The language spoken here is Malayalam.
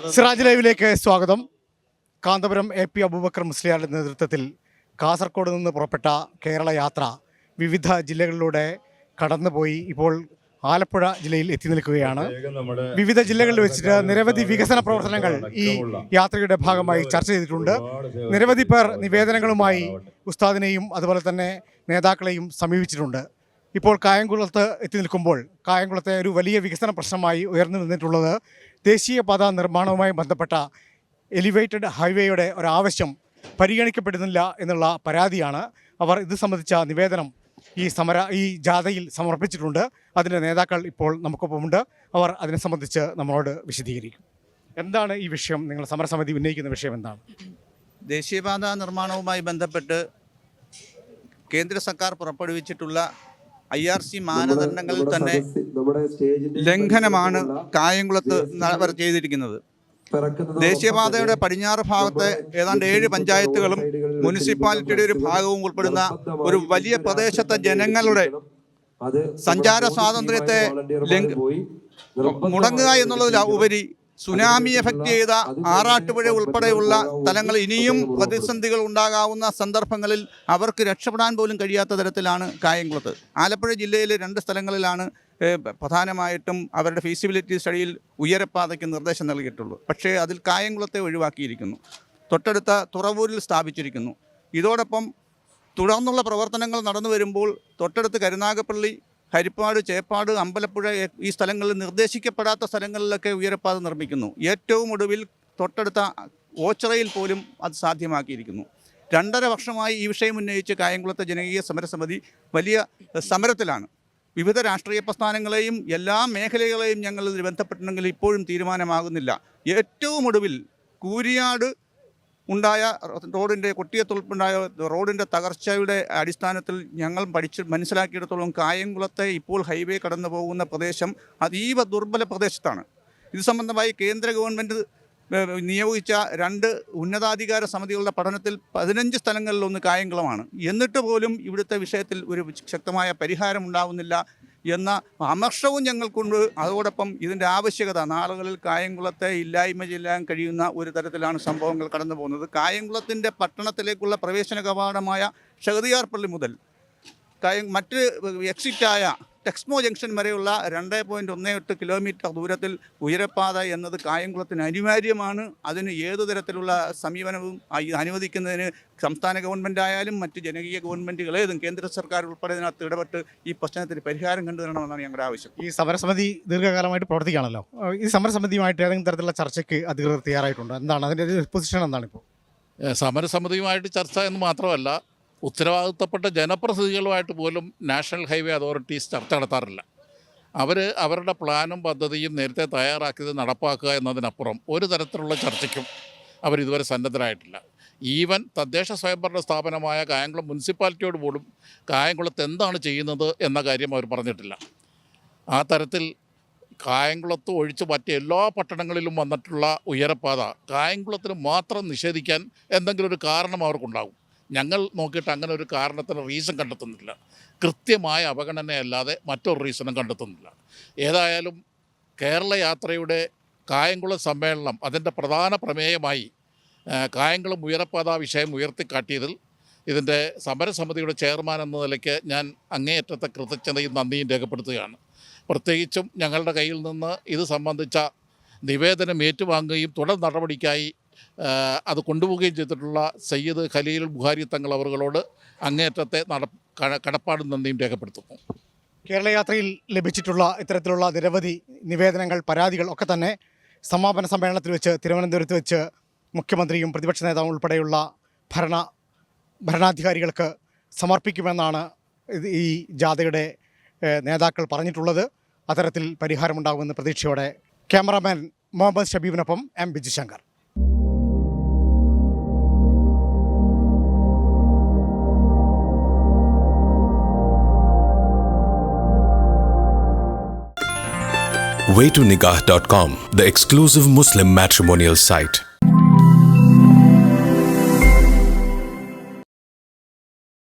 സിറാജ് ലൈവിലേക്ക് സ്വാഗതം. കാന്തപുരം AP അബൂബക്കർ മുസ്ലിയാരുടെ നേതൃത്വത്തിൽ കാസർഗോഡ് നിന്ന് പുറപ്പെട്ട കേരള യാത്ര വിവിധ ജില്ലകളിലൂടെ കടന്നുപോയി ഇപ്പോൾ ആലപ്പുഴ ജില്ലയിൽ എത്തി നിൽക്കുകയാണ്. വിവിധ ജില്ലകളിൽ വെച്ചിട്ട് നിരവധി വികസന പ്രവർത്തനങ്ങൾ ഈ യാത്രയുടെ ഭാഗമായി ചർച്ച ചെയ്തിട്ടുണ്ട്. നിരവധി പേർ നിവേദനങ്ങളുമായി ഉസ്താദിനെയും അതുപോലെ തന്നെ നേതാക്കളെയും സമീപിച്ചിട്ടുണ്ട്. ഇപ്പോൾ കായംകുളത്ത് എത്തി നിൽക്കുമ്പോൾ കായംകുളത്തെ ഒരു വലിയ വികസന പ്രശ്നമായി ഉയർന്നു നിന്നിട്ടുള്ളത് ദേശീയപാത നിർമ്മാണവുമായി ബന്ധപ്പെട്ട എലിവേറ്റഡ് ഹൈവേയുടെ ഒരാവശ്യം പരിഗണിക്കപ്പെടുന്നില്ല എന്നുള്ള പരാതിയാണ്. അവർ ഇത് സംബന്ധിച്ച നിവേദനം ഈ ജാഥയിൽ സമർപ്പിച്ചിട്ടുണ്ട്. അതിൻ്റെ നേതാക്കൾ ഇപ്പോൾ നമുക്കൊപ്പമുണ്ട്. അവർ അതിനെ സംബന്ധിച്ച് നമ്മളോട് വിശദീകരിക്കും. എന്താണ് ഈ വിഷയം? നിങ്ങൾ സമരസമിതി ഉന്നയിക്കുന്ന വിഷയം എന്താണ്? ദേശീയപാത നിർമ്മാണവുമായി ബന്ധപ്പെട്ട് കേന്ദ്ര സർക്കാർ പുറപ്പെടുവിച്ചിട്ടുള്ള IRC മാനദണ്ഡങ്ങളിൽ തന്നെ ലംഘനമാണ് കായംകുളത്ത് അവർ ചെയ്തിരിക്കുന്നത്. ദേശീയപാതയുടെ പടിഞ്ഞാറ് ഭാഗത്തെ ഏതാണ്ട് 7 പഞ്ചായത്തുകളും മുനിസിപ്പാലിറ്റിയുടെ ഒരു ഭാഗവും ഉൾപ്പെടുന്ന ഒരു വലിയ പ്രദേശത്തെ ജനങ്ങളുടെ സഞ്ചാര സ്വാതന്ത്ര്യത്തെ മുടങ്ങുക എന്നുള്ളതിൽ ഉപരി സുനാമി എഫക്റ്റ് ചെയ്ത ആറാട്ടുപുഴ ഉൾപ്പെടെയുള്ള സ്ഥലങ്ങൾ ഇനിയും പ്രതിസന്ധികൾ ഉണ്ടാകാവുന്ന സന്ദർഭങ്ങളിൽ അവർക്ക് രക്ഷപ്പെടാൻ പോലും കഴിയാത്ത തരത്തിലാണ് കായംകുളത്ത്. ആലപ്പുഴ ജില്ലയിലെ 2 സ്ഥലങ്ങളിലാണ് പ്രധാനമായിട്ടും അവരുടെ ഫീസിബിലിറ്റി സ്റ്റഡിയിൽ ഉയരപ്പാതയ്ക്ക് നിർദ്ദേശം നൽകിയിട്ടുള്ളൂ. പക്ഷേ അതിൽ കായംകുളത്തെ ഒഴിവാക്കിയിരിക്കുന്നു. തൊട്ടടുത്ത തുറവൂരിൽ സ്ഥാപിച്ചിരിക്കുന്നു. ഇതോടൊപ്പം തുടർന്നുള്ള പ്രവർത്തനങ്ങൾ നടന്നു വരുമ്പോൾ തൊട്ടടുത്ത് കരുനാഗപ്പള്ളി, ഹരിപ്പാട്, ചേപ്പാട്, അമ്പലപ്പുഴ ഈ സ്ഥലങ്ങളിൽ നിർദ്ദേശിക്കപ്പെടാത്ത സ്ഥലങ്ങളിലൊക്കെ ഉയരപ്പാത നിർമ്മിക്കുന്നു. ഏറ്റവും ഒടുവിൽ തൊട്ടടുത്ത ഓച്ചിറയിൽ പോലും അത് സാധ്യമാക്കിയിരിക്കുന്നു. 2.5 വർഷമായി ഈ വിഷയം ഉന്നയിച്ച് കായംകുളത്തെ ജനകീയ സമരസമിതി വലിയ സമരത്തിലാണ്. വിവിധ രാഷ്ട്രീയ പ്രസ്ഥാനങ്ങളെയും എല്ലാ മേഖലകളെയും ഞങ്ങൾ ഇതിൽ ബന്ധപ്പെട്ടിട്ടുണ്ടെങ്കിൽ ഇപ്പോഴും തീരുമാനമാകുന്നില്ല. ഏറ്റവും ഒടുവിൽ കൂരിയാട് ഉണ്ടായ റോഡിൻ്റെ കൊട്ടിയത്തുൾപ്പുണ്ടായ റോഡിൻ്റെ തകർച്ചയുടെ അടിസ്ഥാനത്തിൽ ഞങ്ങൾ മനസ്സിലാക്കിയിടത്തോളം കായംകുളത്തെ ഇപ്പോൾ ഹൈവേ കടന്നു പോകുന്ന പ്രദേശം അതീവ ദുർബല പ്രദേശത്താണ്. ഇത് സംബന്ധമായി കേന്ദ്ര ഗവൺമെൻറ് നിയോഗിച്ച 2 ഉന്നതാധികാര സമിതികളുടെ പഠനത്തിൽ 15 സ്ഥലങ്ങളിലൊന്ന് കായംകുളമാണ്. എന്നിട്ട് പോലും ഇവിടുത്തെ വിഷയത്തിൽ ഒരു ശക്തമായ പരിഹാരം ഉണ്ടാവുന്നില്ല എന്ന അമർഷവും ഞങ്ങൾക്കുണ്ട്. അതോടൊപ്പം ഇതിൻ്റെ ആവശ്യകത നാളുകളിൽ കായംകുളത്തെ ഇല്ലായ്മ ചെയ്യാൻ കഴിയുന്ന ഒരു തരത്തിലാണ് സംഭവങ്ങൾ കടന്നു പോകുന്നത്. കായംകുളത്തിൻ്റെ പട്ടണത്തിലേക്കുള്ള പ്രവേശന കവാടമായ ഷഹദിയാർപള്ളി മുതൽ മറ്റ് എക്സിറ്റായ ടെക്സ്മോ ജംഗ്ഷൻ വരെയുള്ള 2.18 കിലോമീറ്റർ ദൂരത്തിൽ ഉയരപ്പാത എന്നത് കായംകുളത്തിന് അനിവാര്യമാണ്. അതിന് ഏതു തരത്തിലുള്ള സമീപനവും അനുവദിക്കുന്നതിന് സംസ്ഥാന ഗവൺമെൻറ് ആയാലും മറ്റ് ജനകീയ ഗവൺമെൻറ്റുകളേതും കേന്ദ്ര സർക്കാർ ഉൾപ്പെടെ ഇതിനകത്ത് ഇടപെട്ട് ഈ പ്രശ്നത്തിന് പരിഹാരം കണ്ടുതരണമെന്നാണ് ഞങ്ങളുടെ ആവശ്യം. ഈ സമരസമിതി ദീർഘകാലമായിട്ട് പ്രവർത്തിക്കുകയാണല്ലോ. ഈ സമരസമിതിയുമായിട്ട് ഏതെങ്കിലും തരത്തിലുള്ള ചർച്ചയ്ക്ക് അധികൃതർ തയ്യാറായിട്ടുണ്ട്? എന്താണ് അതിൻ്റെ പൊസിഷൻ? എന്താണ് ഇപ്പോൾ സമരസമിതിയുമായിട്ട് ചർച്ച എന്ന് മാത്രമല്ല, ഉത്തരവാദിത്തപ്പെട്ട ജനപ്രതിനിധികളുമായിട്ട് പോലും നാഷണൽ ഹൈവേ അതോറിറ്റീസ് ചർച്ച നടത്താറില്ല. അവരുടെ പ്ലാനും പദ്ധതിയും നേരത്തെ തയ്യാറാക്കിയത് നടപ്പാക്കുക എന്നതിനപ്പുറം ഒരു തരത്തിലുള്ള ചർച്ചയ്ക്കും അവരിതുവരെ സന്നദ്ധരായിട്ടില്ല. ഈവൻ തദ്ദേശ സ്വയംഭരണ സ്ഥാപനമായ കായംകുളം മുനിസിപ്പാലിറ്റിയോട് പോലും കായംകുളത്ത് എന്താണ് ചെയ്യുന്നത് എന്ന കാര്യം അവർ പറഞ്ഞിട്ടില്ല. ആ തരത്തിൽ കായംകുളത്ത് ഒഴിച്ച് മറ്റ് എല്ലാ പട്ടണങ്ങളിലും വന്നിട്ടുള്ള ഉയരപ്പാത കായംകുളത്തിന് മാത്രം നിഷേധിക്കാൻ എന്തെങ്കിലും ഒരു കാരണം അവർക്കുണ്ടാകും. ഞങ്ങൾ നോക്കിയിട്ട് അങ്ങനെ ഒരു കാരണത്തിന് റീസൺ കണ്ടെത്തുന്നില്ല. കൃത്യമായ അവഗണനയല്ലാതെ മറ്റൊരു റീസണും കണ്ടെത്തുന്നില്ല. ഏതായാലും കേരള യാത്രയുടെ കായംകുളം സമ്മേളനം അതിൻ്റെ പ്രധാന പ്രമേയമായി കായംകുളം ഉയരപ്പാത വിഷയം ഉയർത്തിക്കാട്ടിയതിൽ ഇതിൻ്റെ സമരസമിതിയുടെ ചെയർമാൻ എന്ന നിലയ്ക്ക് ഞാൻ അങ്ങേയറ്റത്തെ കൃതജ്ഞതയും നന്ദിയും രേഖപ്പെടുത്തുകയാണ്. പ്രത്യേകിച്ചും ഞങ്ങളുടെ കയ്യിൽ നിന്ന് ഇത് സംബന്ധിച്ച നിവേദനം ഏറ്റുവാങ്ങുകയും തുടർ നടപടിക്കായി അത് കൊണ്ടുപോവുകയും ചെയ്തിട്ടുള്ള സയ്യിദ് ഖലീൽ ബുഖാരി തങ്ങൾ അവர்களോട് അങ്ങേയറ്റത്തെ കടപ്പാടും നന്ദിയും രേഖപ്പെടുത്തുന്നു. കേരള യാത്രയിൽ ലഭിച്ചിട്ടുള്ള ഇത്തരത്തിലുള്ള നിരവധി നിവേദനങ്ങൾ, പരാതികൾ ഒക്കെ തന്നെ സമാപന സമ്മേളനത്തിൽ വെച്ച് തിരുവനന്തപുരത്ത് വെച്ച് മുഖ്യമന്ത്രിയും പ്രതിപക്ഷ നേതാവും ഉൾപ്പെടെയുള്ള ഭരണാധികാരികൾക്ക് സമർപ്പിക്കുമെന്നാണ് ഈ ജാഥയുടെ നേതാക്കൾ പറഞ്ഞിട്ടുള്ളത്. അത്തരത്തിൽ പരിഹാരമുണ്ടാകുമെന്ന് പ്രതീക്ഷയോടെ ക്യാമറാമാൻ മുഹമ്മദ് ഷബീബിനൊപ്പം Biju Shankar. waytonikah.com, the exclusive Muslim matrimonial site.